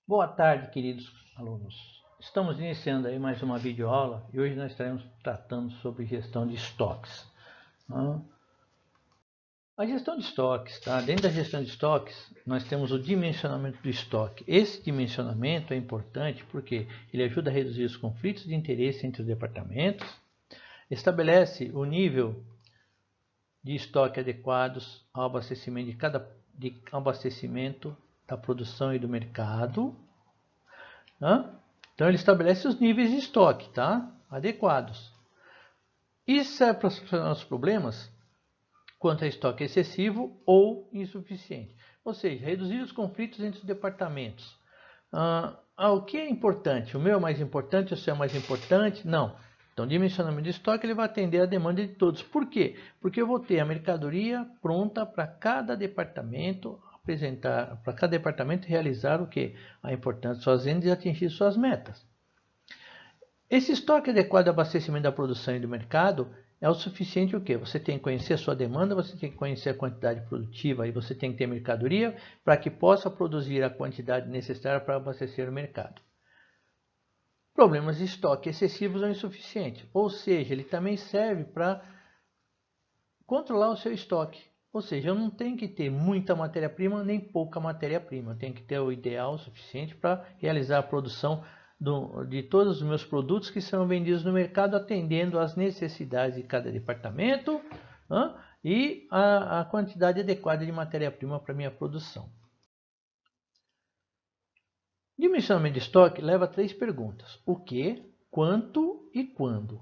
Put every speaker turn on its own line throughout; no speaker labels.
Boa tarde, queridos alunos. Estamos iniciando aí mais uma videoaula e hoje nós estaremos tratando sobre gestão de estoques. A gestão de estoques, tá? Dentro da gestão de estoques, nós temos o dimensionamento do estoque. Esse dimensionamento é importante porque ele ajuda a reduzir os conflitos de interesse entre os departamentos, estabelece o nível de estoque adequados ao abastecimento da produção e do mercado. Então ele estabelece os níveis de estoque, tá? Adequados. Isso serve para solucionar os problemas quanto a estoque excessivo ou insuficiente. Ou seja, reduzir os conflitos entre os departamentos. O que é importante? O meu é mais importante, o seu é mais importante? Não. Então, o dimensionamento de estoque ele vai atender a demanda de todos. Por quê? Porque eu vou ter a mercadoria pronta para cada departamento apresentar, para cada departamento realizar o que? A importância de suas vendas e atingir suas metas. Esse estoque adequado ao abastecimento da produção e do mercado é o suficiente o quê? Você tem que conhecer a sua demanda, você tem que conhecer a quantidade produtiva e você tem que ter mercadoria para que possa produzir a quantidade necessária para abastecer o mercado. Problemas de estoque excessivos ou insuficientes, ou seja, ele também serve para controlar o seu estoque. Ou seja, eu não tenho que ter muita matéria-prima nem pouca matéria-prima, eu tenho que ter o ideal suficiente para realizar a produção de todos os meus produtos que são vendidos no mercado, atendendo às necessidades de cada departamento e a quantidade adequada de matéria-prima para minha produção. Dimensionamento de estoque leva a 3 perguntas: o que, quanto e quando.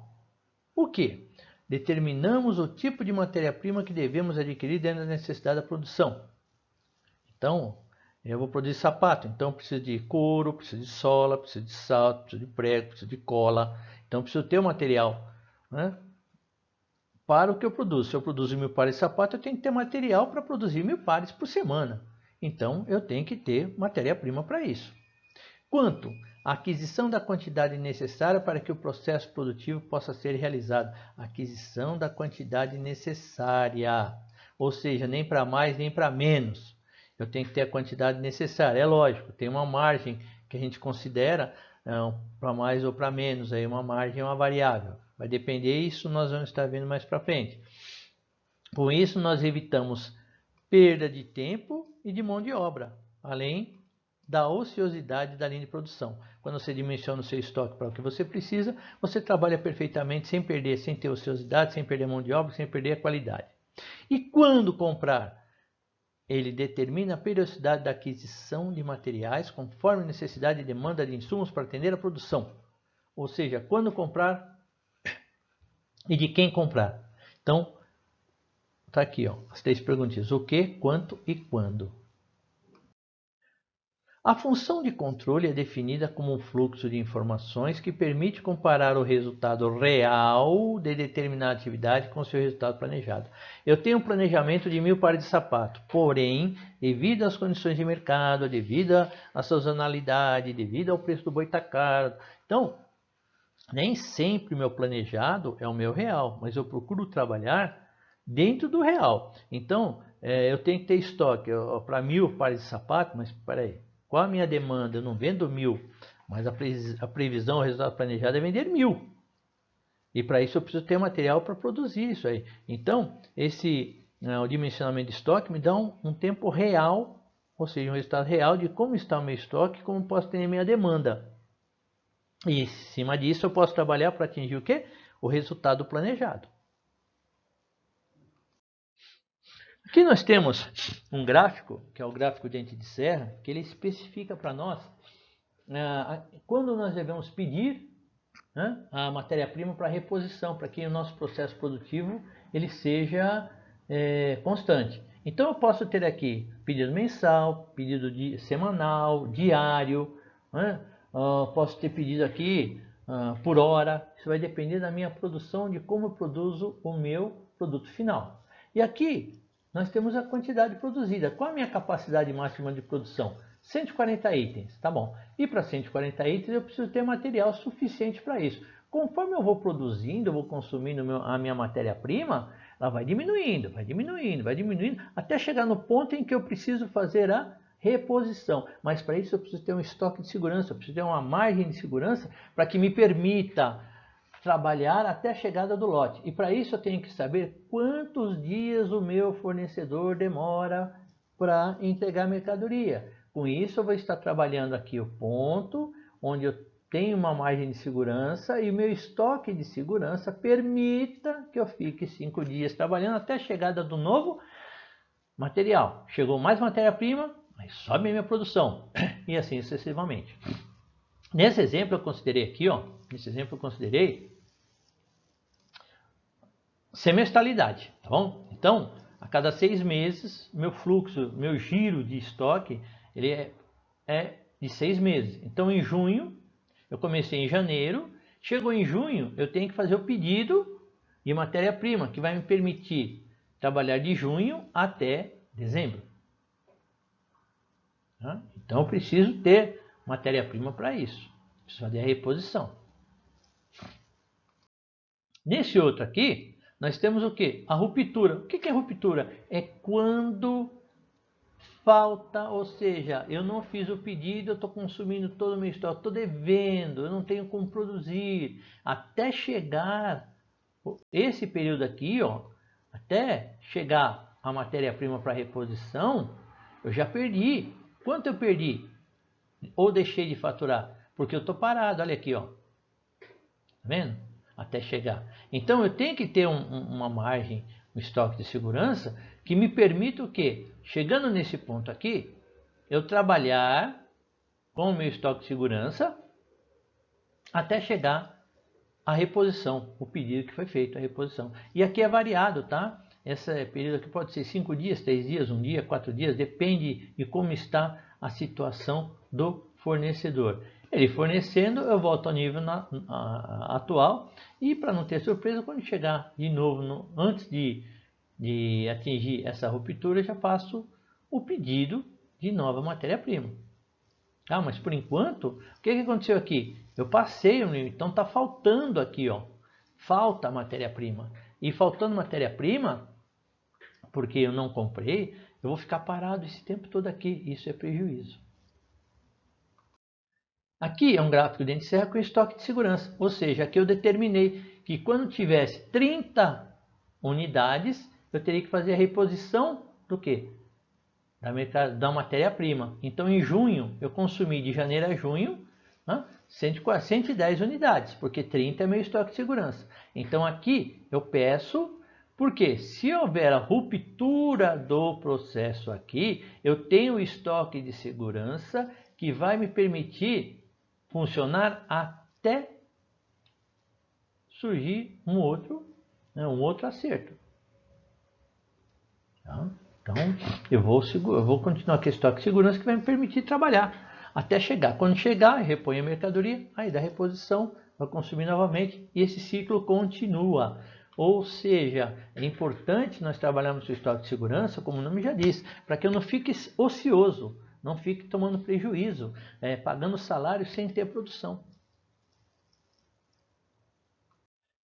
O que? Determinamos o tipo de matéria-prima que devemos adquirir dentro da necessidade da produção. Então, eu vou produzir sapato, então preciso de couro, preciso de sola, preciso de salto, preciso de prego, preciso de cola. Então, preciso ter o material, né, para o que eu produzo. Se eu produzo 1000 pares de sapato, eu tenho que ter material para produzir 1000 pares por semana. Então, eu tenho que ter matéria-prima para isso. Quanto? A aquisição da quantidade necessária para que o processo produtivo possa ser realizado. Aquisição da quantidade necessária. Ou seja, nem para mais nem para menos. Eu tenho que ter a quantidade necessária. É lógico, tem uma margem que a gente considera para mais ou para menos. Aí uma margem é uma variável. Vai depender, isso nós vamos estar vendo mais para frente. Com isso, nós evitamos perda de tempo e de mão de obra, além da ociosidade da linha de produção. Quando você dimensiona o seu estoque para o que você precisa, você trabalha perfeitamente sem perder, sem ter ociosidade, sem perder mão de obra, sem perder a qualidade. E quando comprar? Ele determina a periodicidade da aquisição de materiais conforme a necessidade e demanda de insumos para atender a produção. Ou seja, quando comprar e de quem comprar. Então, está aqui, ó, as 3 perguntinhas: o que, quanto e quando. A função de controle é definida como um fluxo de informações que permite comparar o resultado real de determinada atividade com seu resultado planejado. Eu tenho um planejamento de 1000 pares de sapato, porém, devido às condições de mercado, devido à sazonalidade, devido ao preço do boi estar caro, então, nem sempre o meu planejado é o meu real, mas eu procuro trabalhar dentro do real. Então, eu tenho que ter estoque para 1000 pares de sapato, mas espera aí. Qual a minha demanda? Eu não vendo 1000, mas a previsão, o resultado planejado é vender 1000. E para isso eu preciso ter material para produzir isso aí. Então, o dimensionamento de estoque me dá um tempo real, ou seja, um resultado real de como está o meu estoque, como posso ter a minha demanda. E em cima disso eu posso trabalhar para atingir o quê? O resultado planejado. Aqui nós temos um gráfico, que é o gráfico dente de serra, que ele especifica para nós quando nós devemos pedir a matéria-prima para reposição, para que o nosso processo produtivo ele seja constante. Então eu posso ter aqui pedido mensal, pedido semanal, diário, posso ter pedido aqui por hora. Isso vai depender da minha produção, de como eu produzo o meu produto final. E aqui nós temos a quantidade produzida. Qual a minha capacidade máxima de produção? 140 itens, tá bom. E para 140 itens eu preciso ter material suficiente para isso. Conforme eu vou produzindo, eu vou consumindo a minha matéria-prima, ela vai diminuindo, vai diminuindo, vai diminuindo, até chegar no ponto em que eu preciso fazer a reposição. Mas para isso eu preciso ter um estoque de segurança, eu preciso ter uma margem de segurança para que me permita trabalhar até a chegada do lote. E para isso eu tenho que saber quantos dias o meu fornecedor demora para entregar a mercadoria. Com isso eu vou estar trabalhando aqui o ponto onde eu tenho uma margem de segurança e o meu estoque de segurança permita que eu fique 5 dias trabalhando até a chegada do novo material. Chegou mais matéria-prima, aí sobe a minha produção e assim sucessivamente. Nesse exemplo eu considerei aqui, semestralidade, tá bom? Então, a cada 6 meses, meu fluxo, meu giro de estoque, ele é de 6 meses. Então, em junho, eu comecei em janeiro, chegou em junho, eu tenho que fazer o pedido de matéria-prima, que vai me permitir trabalhar de junho até dezembro. Tá? Então, eu preciso ter matéria-prima para isso. Preciso fazer a reposição. Nesse outro aqui, nós temos o que? A ruptura. O que é ruptura? É quando falta, ou seja, eu não fiz o pedido, eu estou consumindo todo o meu estoque, estou devendo, eu não tenho como produzir. Até chegar esse período aqui, ó, até chegar a matéria-prima para reposição, eu já perdi. Quanto eu perdi? Ou deixei de faturar? Porque eu estou parado, olha aqui, ó. Tá vendo? Até chegar. Então eu tenho que ter uma margem, um estoque de segurança que me permita o quê? Chegando nesse ponto aqui, eu trabalhar com o meu estoque de segurança até chegar a reposição, o pedido que foi feito, a reposição. E aqui é variado, tá? Esse período aqui pode ser 5 dias, 3 dias, 1 dia, 4 dias, depende de como está a situação do fornecedor. Ele fornecendo, eu volto ao nível atual e para não ter surpresa, quando chegar de novo, antes de atingir essa ruptura, eu já faço o pedido de nova matéria-prima. Ah, mas por enquanto, o que aconteceu aqui? Eu passei, então está faltando aqui, ó. Falta matéria-prima. E faltando matéria-prima, porque eu não comprei, eu vou ficar parado esse tempo todo aqui. Isso é prejuízo. Aqui é um gráfico de dente de serra com estoque de segurança. Ou seja, aqui eu determinei que quando tivesse 30 unidades, eu teria que fazer a reposição do quê? Da matéria-prima. Então, em junho, eu consumi de janeiro a junho, né, 110 unidades, porque 30 é meu estoque de segurança. Então, aqui eu peço, porque se houver a ruptura do processo aqui, eu tenho o estoque de segurança que vai me permitir funcionar até surgir um outro acerto. Tá? Então, eu vou continuar com esse estoque de segurança que vai me permitir trabalhar até chegar. Quando chegar, repõe a mercadoria, aí dá reposição, vai consumir novamente e esse ciclo continua. Ou seja, é importante nós trabalharmos o estoque de segurança, como o nome já diz, para que eu não fique ocioso, não fique tomando prejuízo, pagando salário sem ter produção.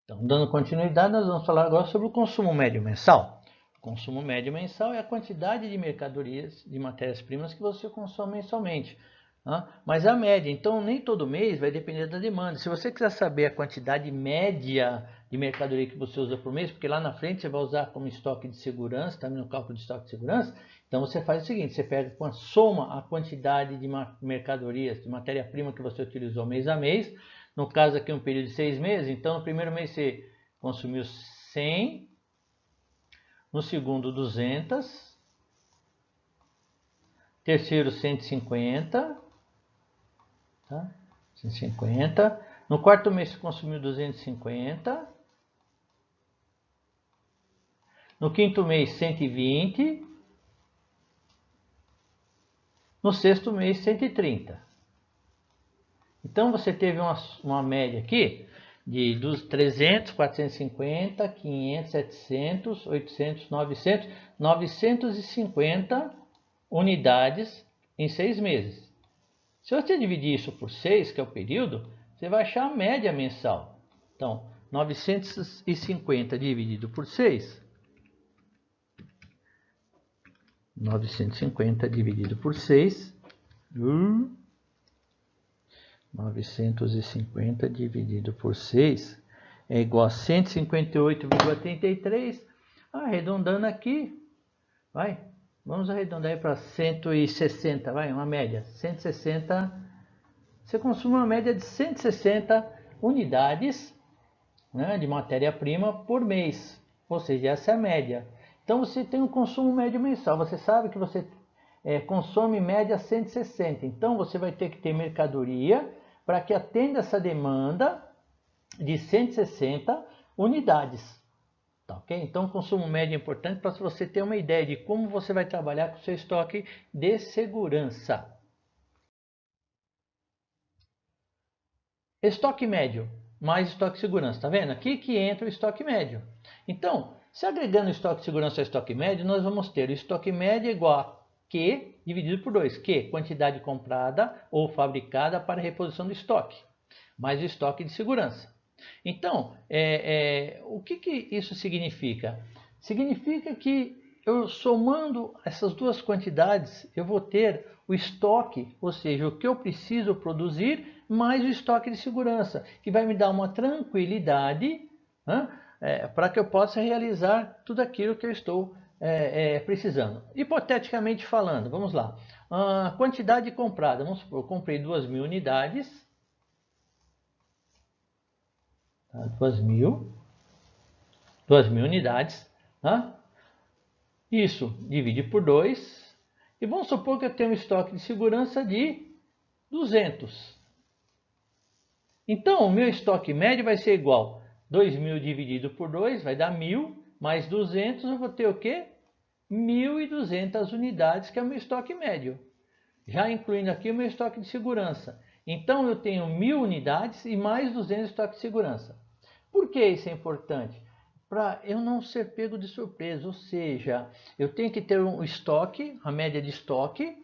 Então, dando continuidade, nós vamos falar agora sobre o consumo médio mensal. Consumo médio mensal é a quantidade de mercadorias, de matérias-primas que você consome mensalmente. Tá? Mas a média, então nem todo mês vai depender da demanda. Se você quiser saber a quantidade média de mercadoria que você usa por mês, porque lá na frente você vai usar como estoque de segurança, também no cálculo de estoque de segurança, então você faz o seguinte, você pega, soma a quantidade de mercadorias, de matéria-prima que você utilizou mês a mês, no caso aqui um período de 6 meses, então no primeiro mês você consumiu 100, no segundo 200, terceiro 150, tá? 150. No quarto mês você consumiu 250. No quinto mês 120. No sexto mês 130. Então você teve uma média aqui de 300, 450, 500, 700, 800, 900, 950 unidades em 6 meses. Se você dividir isso por 6, que é o período, você vai achar a média mensal. Então, 950 dividido por 6 950 dividido por 6. 950 dividido por 6 é igual a 158,33. Arredondando aqui, vamos arredondar para 160, uma média. 160, você consome uma média de 160 unidades, né, de matéria-prima por mês. Ou seja, essa é a média. Então você tem um consumo médio mensal. Você sabe que você consome em média 160. Então você vai ter que ter mercadoria para que atenda essa demanda de 160 unidades. Tá, ok? Então, o consumo médio é importante para você ter uma ideia de como você vai trabalhar com o seu estoque de segurança. Estoque médio mais estoque de segurança. Tá vendo? Aqui que entra o estoque médio. Então, se agregando o estoque de segurança ao estoque médio, nós vamos ter o estoque médio igual a Q dividido por 2. Q, quantidade comprada ou fabricada para reposição do estoque, mais o estoque de segurança. Então, o que isso significa? Significa que eu somando essas duas quantidades, eu vou ter o estoque, ou seja, o que eu preciso produzir, mais o estoque de segurança, que vai me dar uma tranquilidade, para que eu possa realizar tudo aquilo que eu estou precisando. Hipoteticamente falando, vamos lá. A quantidade comprada, vamos supor, eu comprei 2.000 unidades. 2.000 unidades, tá? Isso divide por 2 e vamos supor que eu tenho um estoque de segurança de 200. Então o meu estoque médio vai ser igual 2.000 dividido por 2 vai dar 1.000 mais 200, eu vou ter o quê? 1.200 unidades, que é o meu estoque médio, já incluindo aqui o meu estoque de segurança. Então eu tenho 1.000 unidades e mais 200 estoque de segurança. Por que isso é importante? Para eu não ser pego de surpresa, ou seja, eu tenho que ter um estoque, a média de estoque,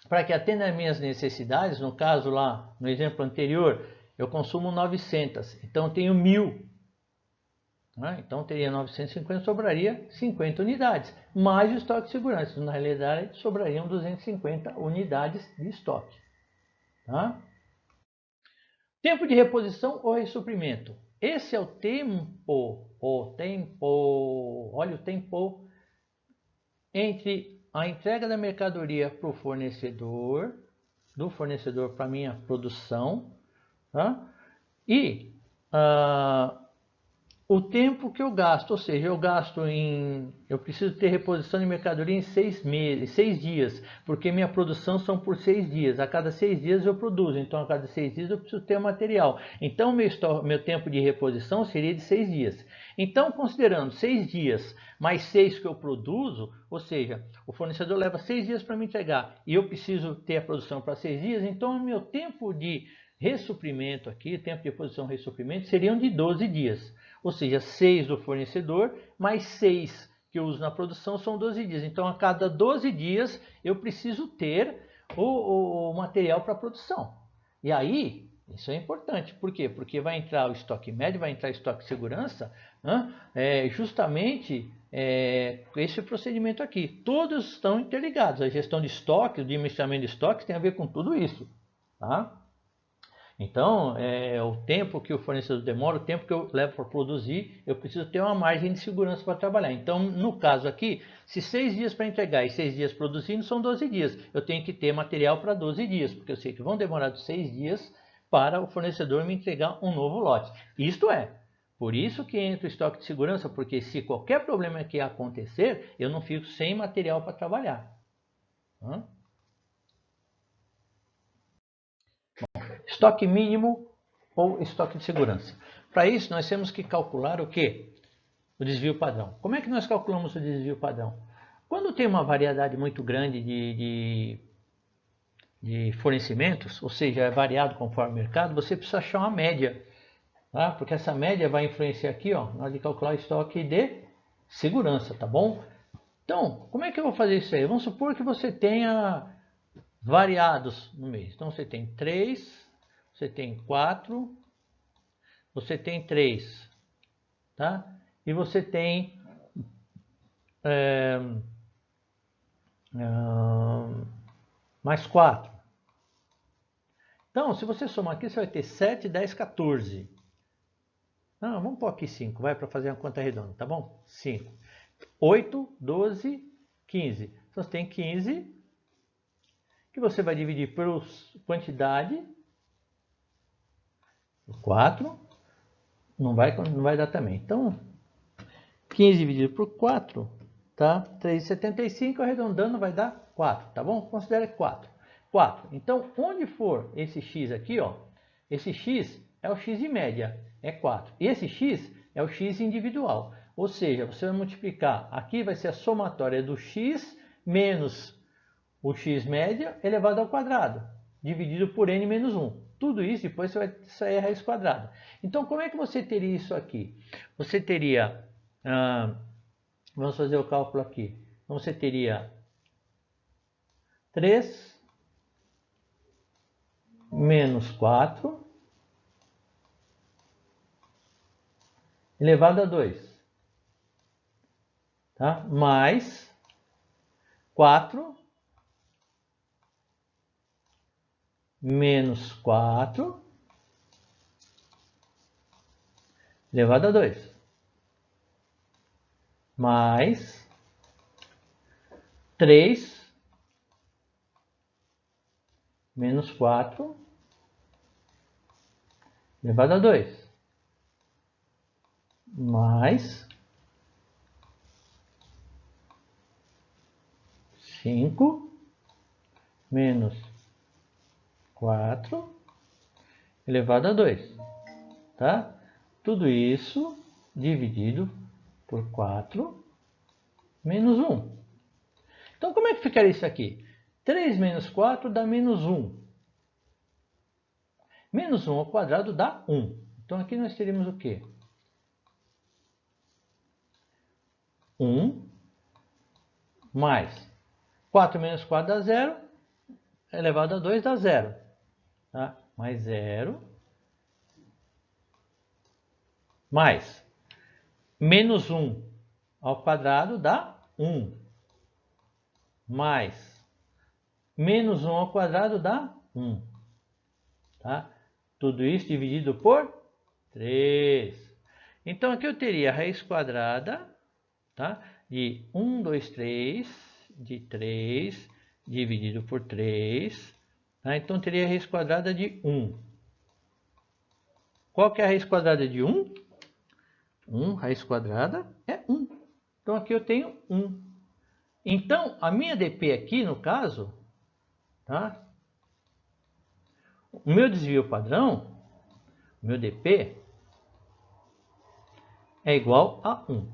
para que atenda às minhas necessidades. No caso lá, no exemplo anterior, eu consumo 900, então eu tenho 1.000. Então teria 950, sobraria 50 unidades, mais o estoque de segurança. Na realidade, sobrariam 250 unidades de estoque. Tá? Tempo de reposição ou ressuprimento. Esse é o tempo, olha o tempo entre a entrega da mercadoria para o fornecedor, do fornecedor para a minha produção, tá? E o tempo que eu gasto, ou seja, eu preciso ter reposição de mercadoria em 6 dias, porque minha produção são por 6 dias. A cada 6 dias eu produzo, então a cada 6 dias eu preciso ter o material. Então meu tempo de reposição seria de 6 dias. Então, considerando 6 dias mais 6 que eu produzo, ou seja, o fornecedor leva 6 dias para me entregar e eu preciso ter a produção para 6 dias, então o meu tempo de ressuprimento aqui, tempo de reposição e ressuprimento seriam de 12 dias. Ou seja, 6 do fornecedor, mais 6 que eu uso na produção são 12 dias. Então, a cada 12 dias, eu preciso ter o material para a produção. E aí, isso é importante. Por quê? Porque vai entrar o estoque médio, vai entrar o estoque de segurança, justamente esse procedimento aqui. Todos estão interligados. A gestão de estoque, o administramento de estoques tem a ver com tudo isso. Tá? Então, o tempo que o fornecedor demora, o tempo que eu levo para produzir, eu preciso ter uma margem de segurança para trabalhar. Então, no caso aqui, se 6 dias para entregar e 6 dias produzindo, são 12 dias. Eu tenho que ter material para 12 dias, porque eu sei que vão demorar 6 dias para o fornecedor me entregar um novo lote. Isto é, por isso que entra o estoque de segurança, porque se qualquer problema que acontecer, eu não fico sem material para trabalhar. Estoque mínimo ou estoque de segurança. Para isso, nós temos que calcular o quê? O desvio padrão. Como é que nós calculamos o desvio padrão? Quando tem uma variedade muito grande de fornecimentos, ou seja, é variado conforme o mercado, você precisa achar uma média. Tá? Porque essa média vai influenciar aqui, na hora de calcular o estoque de segurança, tá bom? Então, como é que eu vou fazer isso aí? Vamos supor que você tenha variados no mês. Então, você tem 3, você tem 4, você tem 3, tá? E você tem mais 4. Então, se você somar aqui, você vai ter 7, 10, 14. Não, vamos pôr aqui 5, vai, para fazer uma conta redonda, tá bom? 5. 8, 12, 15. Então, você tem 15, que você vai dividir por quantidade, 4, não vai dar também. Então, 15 dividido por 4, tá? 3,75, arredondando vai dar 4, tá bom? Considere 4. 4. Então, onde for esse x aqui, ó, esse x é o x de média, é 4. E esse x é o x individual. Ou seja, você vai multiplicar, aqui vai ser a somatória do x menos o x média elevado ao quadrado, dividido por n menos 1. Tudo isso depois você vai sair a raiz quadrada. Então, como é que você teria isso aqui? Você teria, vamos fazer o cálculo aqui. Então, você teria 3 menos 4 elevado a 2, tá? Mais 4 menos 4 elevado a 2, mais 3 menos 4 elevado a 2, mais 5 menos 4 elevado a 2, tá? Tudo isso dividido por 4 menos 1. Então, como é que ficaria isso aqui? 3 menos 4 dá menos 1. Menos 1 ao quadrado dá 1. Então, aqui nós teríamos o quê? 1 mais 4 menos 4 dá 0, elevado a 2 dá 0. Tá? Mais 0, mais menos 1 ao quadrado dá 1, mais menos 1 ao quadrado dá 1. Tá? Tudo isso dividido por 3. Então, aqui eu teria a raiz quadrada, tá? De 1, 2, 3, de 3, dividido por 3. Tá? Então, teria a raiz quadrada de 1. Qual que é a raiz quadrada de 1? 1, raiz quadrada é 1. Então, aqui eu tenho 1. Então, a minha dp aqui, no caso, tá? O meu desvio padrão, o meu dp, é igual a 1.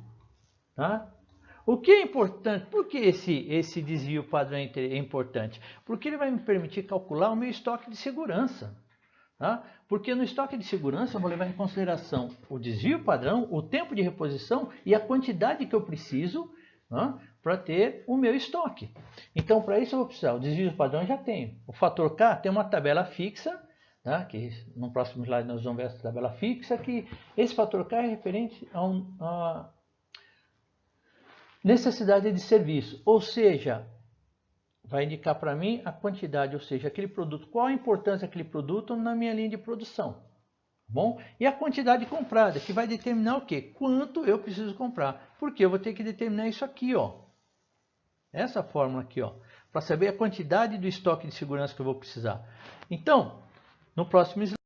Tá? O que é importante? Por que esse desvio padrão é importante? Porque ele vai me permitir calcular o meu estoque de segurança. Tá? Porque no estoque de segurança eu vou levar em consideração o desvio padrão, o tempo de reposição e a quantidade que eu preciso, tá? Para ter o meu estoque. Então, para isso eu vou precisar, o desvio padrão eu já tenho. O fator K tem uma tabela fixa, tá? Que no próximo slide nós vamos ver essa tabela fixa, que esse fator K é referente a necessidade de serviço, ou seja, vai indicar para mim a quantidade, ou seja, aquele produto, qual a importância daquele produto na minha linha de produção. Bom? E a quantidade comprada, que vai determinar o quê? Quanto eu preciso comprar. Porque eu vou ter que determinar isso aqui, ó. Essa fórmula aqui, ó, para saber a quantidade do estoque de segurança que eu vou precisar. Então, no próximo slide,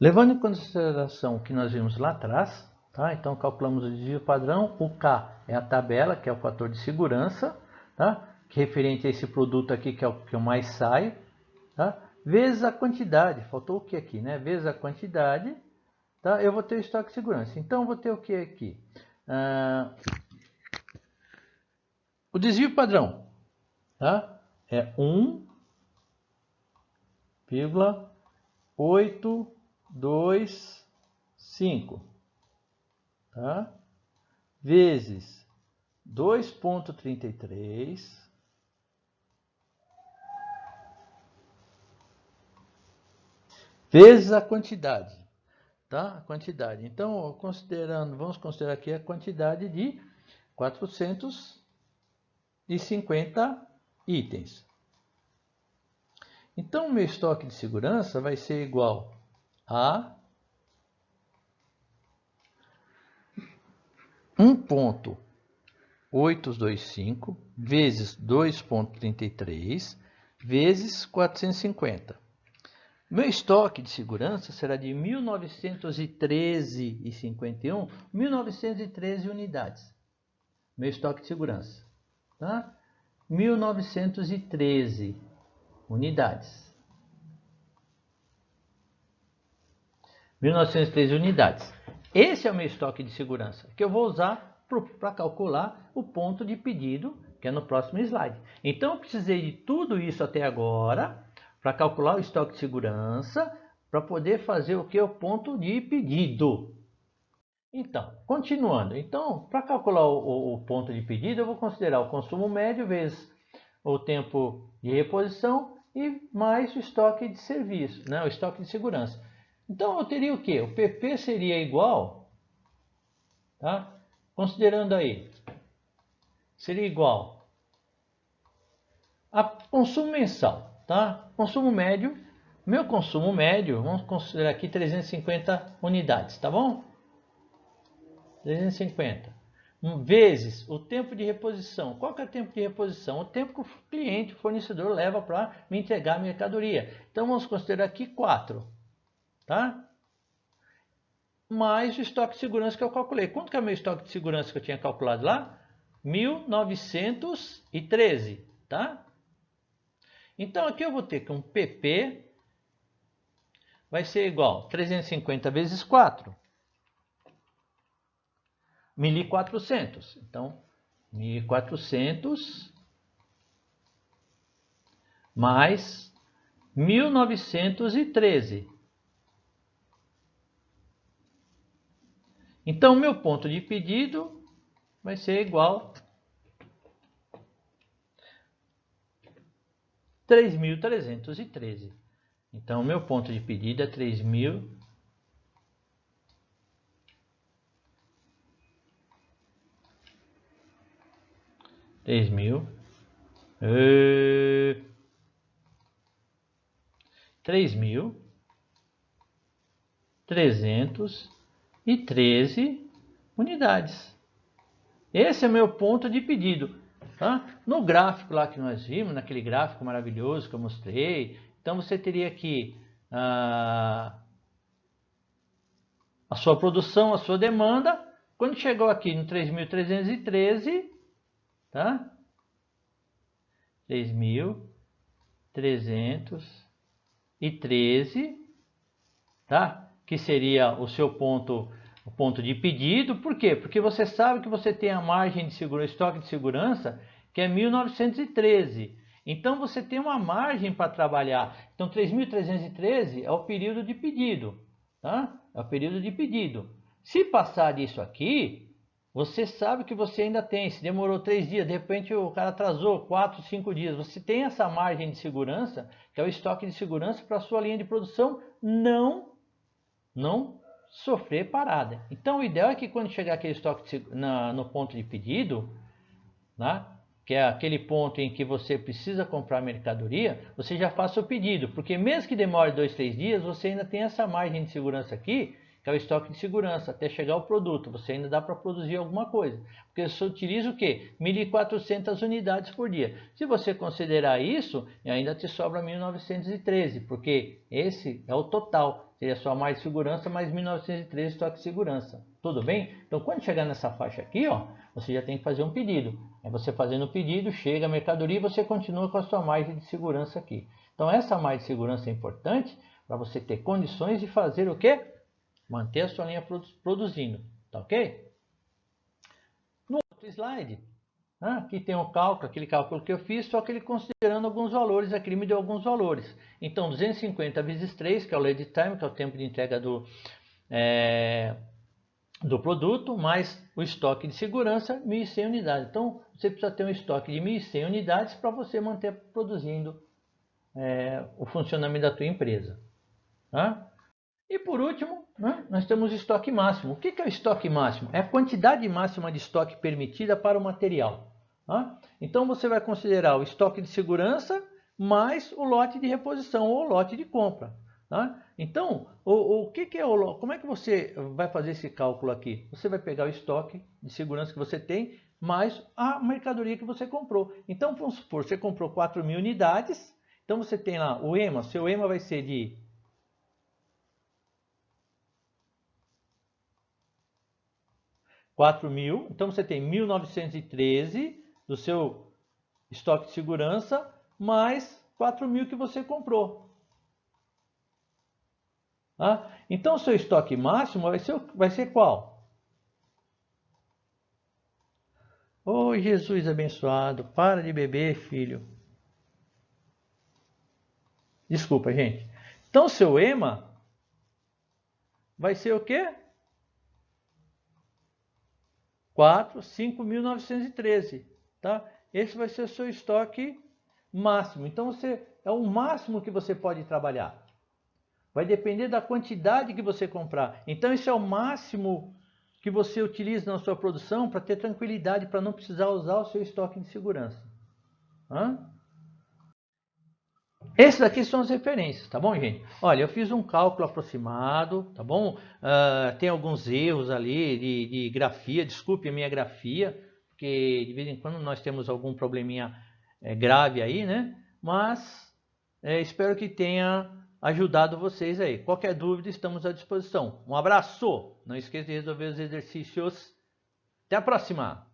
levando em consideração o que nós vimos lá atrás, tá? Então, calculamos o desvio padrão. O K é a tabela, que é o fator de segurança, tá? Que é referente a esse produto aqui, que é o que eu mais saio, tá? Vezes a quantidade. Faltou o que aqui, né? Vezes a quantidade, tá? Eu vou ter o estoque de segurança. Então, eu vou ter o que aqui? O desvio padrão, tá? É 1,825, tá? Vezes 2,33 vezes a quantidade, tá? A quantidade. Então, vamos considerar aqui a quantidade de 400 1.250 itens. Então, o meu estoque de segurança vai ser igual a 1.825 vezes 2.33 vezes 450. Meu estoque de segurança será de 1913,51, 1913 unidades. Meu estoque de segurança, tá? 1913 unidades. 1913 unidades. Esse é o meu estoque de segurança, que eu vou usar para calcular o ponto de pedido, que é no próximo slide. Então, eu precisei de tudo isso até agora, para calcular o estoque de segurança, para poder fazer o que? O ponto de pedido. Então, continuando. Então, para calcular o ponto de pedido, eu vou considerar o consumo médio vezes o tempo de reposição e mais o estoque de serviço, né? O estoque de segurança. Então, eu teria o quê? O PP seria igual, tá? Considerando aí, seria igual a consumo mensal, tá? Consumo médio, meu consumo médio, vamos considerar aqui 350 unidades, tá bom? 350 vezes o tempo de reposição. Qual que é o tempo de reposição? O tempo que o cliente, o fornecedor leva para me entregar a mercadoria. Então, vamos considerar aqui 4, tá? Mais o estoque de segurança que eu calculei. Quanto que é o meu estoque de segurança que eu tinha calculado lá? 1913, tá? Então, aqui eu vou ter que um PP vai ser igual a 350 vezes 4. 1.400. Então, 1.400 mais 1913. Então, meu ponto de pedido vai ser igual a 3.313. Então, meu ponto de pedido é 3.000. 3.313 unidades. Esse é meu ponto de pedido. Tá? No gráfico lá que nós vimos, naquele gráfico maravilhoso que eu mostrei, então você teria aqui a sua produção, a sua demanda. Quando chegou aqui no 3.313, tá? 3.313, tá? Que seria o seu ponto, o ponto de pedido. Por quê? Porque você sabe que você tem a margem de segurança, estoque de segurança, que é 1913. Então você tem uma margem para trabalhar. Então 3.313 é o período de pedido, tá? É o período de pedido. Se passar disso aqui, você sabe que você ainda tem. Se demorou 3 dias, de repente o cara atrasou 4, 5 dias. Você tem essa margem de segurança, que é o estoque de segurança para a sua linha de produção não sofrer parada. Então, o ideal é que quando chegar aquele estoque no ponto de pedido, né, que é aquele ponto em que você precisa comprar mercadoria, você já faça o pedido. Porque mesmo que demore 2, 3 dias, você ainda tem essa margem de segurança aqui, que é o estoque de segurança, até chegar o produto. Você ainda dá para produzir alguma coisa. Porque você utiliza o quê? 1.400 unidades por dia. Se você considerar isso, ainda te sobra 1.913, porque esse é o total. Seria só mais segurança, mais 1.913 estoque de segurança. Tudo bem? Então, quando chegar nessa faixa aqui, ó, você já tem que fazer um pedido. Aí você fazendo o pedido, chega a mercadoria e você continua com a sua margem de segurança aqui. Então, essa margem de segurança é importante para você ter condições de fazer o quê? Manter a sua linha produzindo, tá ok? No outro slide, aqui tem um cálculo, aquele cálculo que eu fiz, só que ele considerando alguns valores, aqui ele me deu alguns valores. Então, 250 vezes 3, que é o lead time, que é o tempo de entrega do produto, mais o estoque de segurança, 1.100 unidades. Então, você precisa ter um estoque de 1.100 unidades para você manter produzindo o funcionamento da tua empresa. Tá? E por último, né, nós temos o estoque máximo. O que é o estoque máximo? É a quantidade máxima de estoque permitida para o material. Tá? Então você vai considerar o estoque de segurança mais o lote de reposição ou lote de compra. Tá? Então, o que é como é que você vai fazer esse cálculo aqui? Você vai pegar o estoque de segurança que você tem mais a mercadoria que você comprou. Então, vamos supor, você comprou 4.000 unidades, então você tem lá o EMA, seu EMA vai ser de 4.000, então você tem 1.913 do seu estoque de segurança, mais 4.000 que você comprou. Tá? Então, o seu estoque máximo vai ser qual? Ô Jesus abençoado, para de beber, filho. Desculpa, gente. Então, seu EMA vai ser o quê? 5.913, tá? Esse vai ser o seu estoque máximo. Então, é o máximo que você pode trabalhar. Vai depender da quantidade que você comprar. Então, esse é o máximo que você utiliza na sua produção para ter tranquilidade, para não precisar usar o seu estoque de segurança. Hã? Esses aqui são as referências, tá bom, gente? Olha, eu fiz um cálculo aproximado, tá bom? Tem alguns erros ali de grafia, desculpe a minha grafia, porque de vez em quando nós temos algum probleminha grave aí, né? Mas espero que tenha ajudado vocês aí. Qualquer dúvida, estamos à disposição. Um abraço! Não esqueça de resolver os exercícios. Até a próxima!